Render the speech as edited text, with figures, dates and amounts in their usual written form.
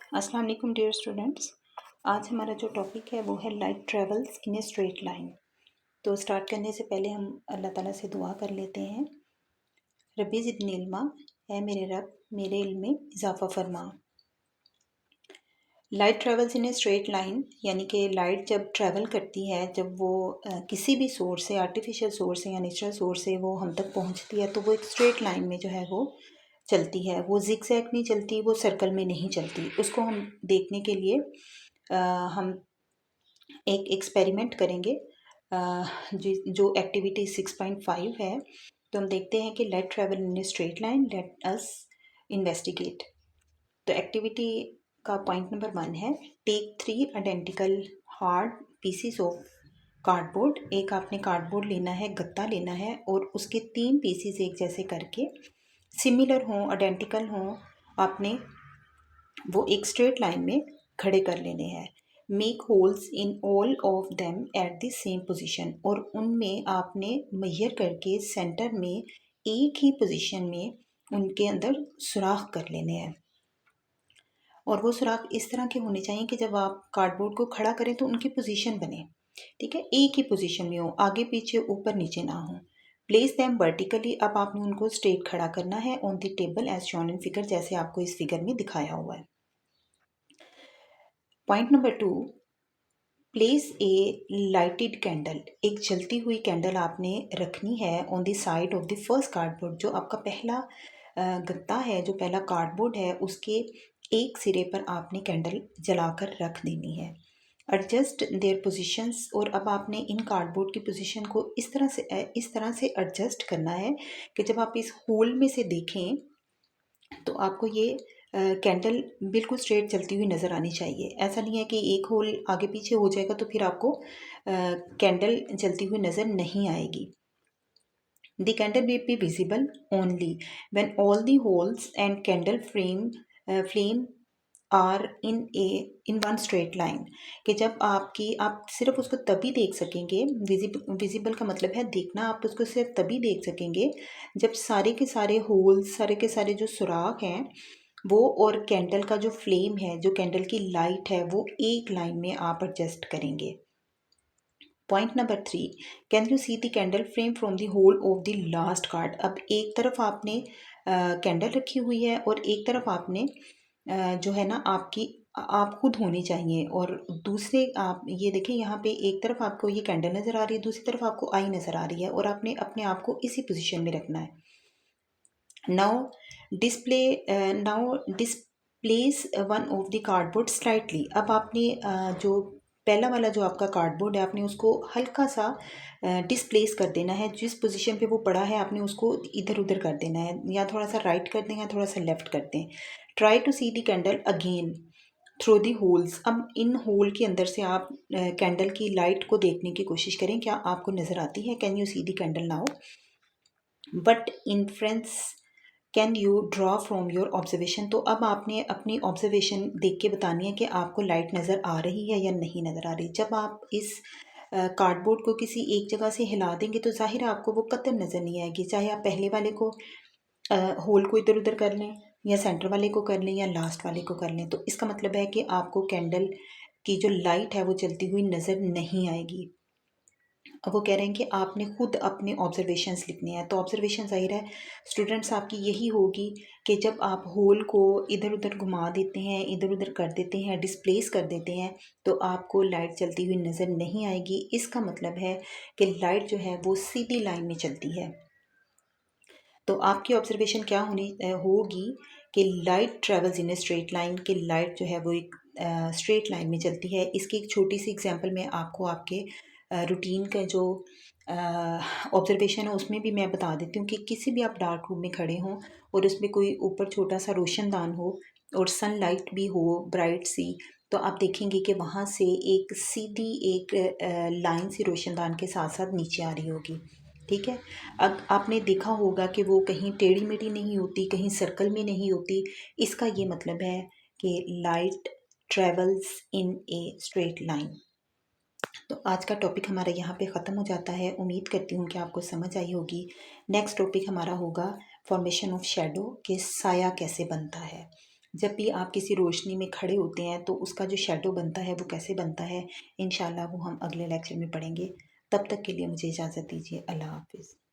अस्सलाम वालेकुम dear students. आज हमारा जो टॉपिक है वो है light travels in a straight line. तो स्टार्ट करने से पहले हम अल्लाह ताला से दुआ कर लेते हैं। रब्बी ज़िदनी इल्मा, है मेरे रब मेरे इल्म में इजाफ़ा फरमा। Light travels in a straight line यानी कि लाइट जब ट्रैवल करती है, जब वो किसी भी सोर्स से, आर्टिफिशियल सोर्स से या नेचुरल सोर्स से वो हम तक पहुंचती है, तो वो एक स्ट्रेट लाइन में जो है वो चलती है। वो जिगजैग नहीं चलती, वो सर्कल में नहीं चलती। उसको हम देखने के लिए हम एक एक्सपेरिमेंट करेंगे। जो एक्टिविटी 6.5 है। तो हम देखते हैं कि let travel in a straight line, let us investigate. तो एक्टिविटी का पॉइंट नंबर 1 है, take 3 identical hard pieces of cardboard. एक आपने कार्डबोर्ड लेना है, गत्ता लेना है, और उसके 3 पीसीस एक जैसे करके सिमिलर हों, आइडेंटिकल हों, आपने वो एक स्ट्रेट लाइन में खड़े कर लेने हैं। Make holes in all of them at the same position, और उनमें आपने मेजर करके सेंटर में एक ही पोजीशन में उनके अंदर सुराख कर लेने हैं। और वो सुराख इस तरह के होने चाहिए कि जब आप कार्डबोर्ड को खड़ा करें तो उनकी पोजीशन बने। ठीक है, एक ही पोजीशन में हो, आगे पीछे ऊपर नीचे ना हो। प्लेस दैम वर्टिकली, अब आपने उनको स्ट्रेट खड़ा करना है on the table as shown in figure, जैसे आपको इस फिगर में दिखाया हुआ है। Point number 2, place a lighted candle. एक जलती हुई कैंडल आपने रखनी है on the side of the first cardboard. जो आपका पहला गत्ता है, जो पहला कार्डबोर्ड है, उसके एक सिरे पर आपने कैंडल जलाकर रख देनी है। एडजस्ट देयर पोजीशंस, और अब आपने इन कार्डबोर्ड की पोजीशन को इस तरह से एडजस्ट करना है कि जब आप इस होल में से देखें तो आपको ये कैंडल बिल्कुल स्ट्रेट चलती हुई नज़र आनी चाहिए। ऐसा नहीं है कि एक होल आगे पीछे हो जाएगा तो फिर आपको कैंडल चलती हुई नज़र नहीं आएगी। The candle will be visible only when all the holes and candle flame are in one straight line. कि जब आप सिर्फ उसको तभी देख सकेंगे, विजिबल का मतलब है देखना, आप उसको सिर्फ तभी देख सकेंगे जब सारे के सारे होल्स, सारे के सारे जो सुराख हैं वो, और कैंडल का जो फ्लेम है, जो कैंडल की लाइट है, वो एक लाइन में आप एडजस्ट करेंगे। Point number 3, can you see the candle flame from the hole of the last card. अब एक तरफ आपने कैंडल रखी हुई है और एक तरफ आपने जो है ना आप खुद होनी चाहिए, और दूसरे आप ये देखें, यहाँ पे एक तरफ आपको ये कैंडल नज़र आ रही है, दूसरी तरफ आपको आई नज़र आ रही है, और आपने अपने आप को इसी पोजीशन में रखना है। Now displace one of the cardboard slightly. अब आपने जो पहला वाला जो आपका कार्डबोर्ड है, आपने उसको हल्का सा डिस्प्लेस कर देना है। जिस पोजीशन पे वो पड़ा है आपने उसको इधर उधर कर देना है, या थोड़ा सा राइट कर दें या थोड़ा सा लेफ्ट कर दें। Try to see the candle again through the holes. अब इन होल के अंदर से आप कैंडल की लाइट को देखने की कोशिश करें, क्या आपको नज़र आती है। Can you see the candle now, but inference can you draw from your observation. तो अब आपने अपनी ऑब्जर्वेशन देख के बतानी है कि आपको लाइट नज़र आ रही है या नहीं नज़र आ रही। जब आप इस कार्डबोर्ड को किसी एक जगह से हिला देंगे तो जाहिर है आपको वो कतई नज़र नहीं आएगी, चाहे आप पहले वाले को होल को इधर उधर कर लें, या सेंटर वाले को कर लें, या लास्ट वाले को कर लें। तो इसका मतलब है कि आपको कैंडल की जो लाइट है वो चलती हुई नज़र नहीं आएगी। अब वो कह रहे हैं कि आपने खुद अपने ऑब्जर्वेशंस लिखने हैं। तो ऑब्जर्वेशन ज़ाहिर है स्टूडेंट्स आपकी यही होगी कि जब आप होल को इधर उधर घुमा देते हैं, इधर उधर कर देते हैं, डिस्प्लेस कर देते हैं, तो आपको लाइट चलती हुई नज़र नहीं आएगी। इसका मतलब है कि लाइट जो है वो सीधी लाइन में चलती है। तो आपकी ऑब्जर्वेशन क्या होगी कि light travels in a straight line, कि लाइट जो है वो एक स्ट्रेट लाइन में चलती है। इसकी एक छोटी सी एग्जांपल मैं आपको आपके रूटीन का जो ऑब्जर्वेशन है उसमें भी मैं बता देती हूँ कि किसी भी आप डार्क रूम में खड़े हों और उसमें कोई ऊपर छोटा सा रोशनदान हो और सनलाइट भी हो ब्राइट सी, तो आप देखेंगे कि वहाँ से एक सीधी एक लाइन सी रोशनदान के साथ साथ नीचे आ रही होगी। ठीक है, अब आपने देखा होगा कि वो कहीं टेढ़ी मेढ़ी नहीं होती, कहीं सर्कल में नहीं होती। इसका ये मतलब है कि light travels in a straight line. तो आज का टॉपिक हमारा यहाँ पे ख़त्म हो जाता है। उम्मीद करती हूँ कि आपको समझ आई होगी। नेक्स्ट टॉपिक हमारा होगा फॉर्मेशन ऑफ शेडो, कि साया कैसे बनता है। जब भी आप किसी रोशनी में खड़े होते हैं तो उसका जो शैडो बनता है वो कैसे बनता है, इंशाल्लाह वो हम अगले लेक्चर में पढ़ेंगे। तब तक के लिए मुझे इजाज़त दीजिए। अल्लाह हाफ़िज़।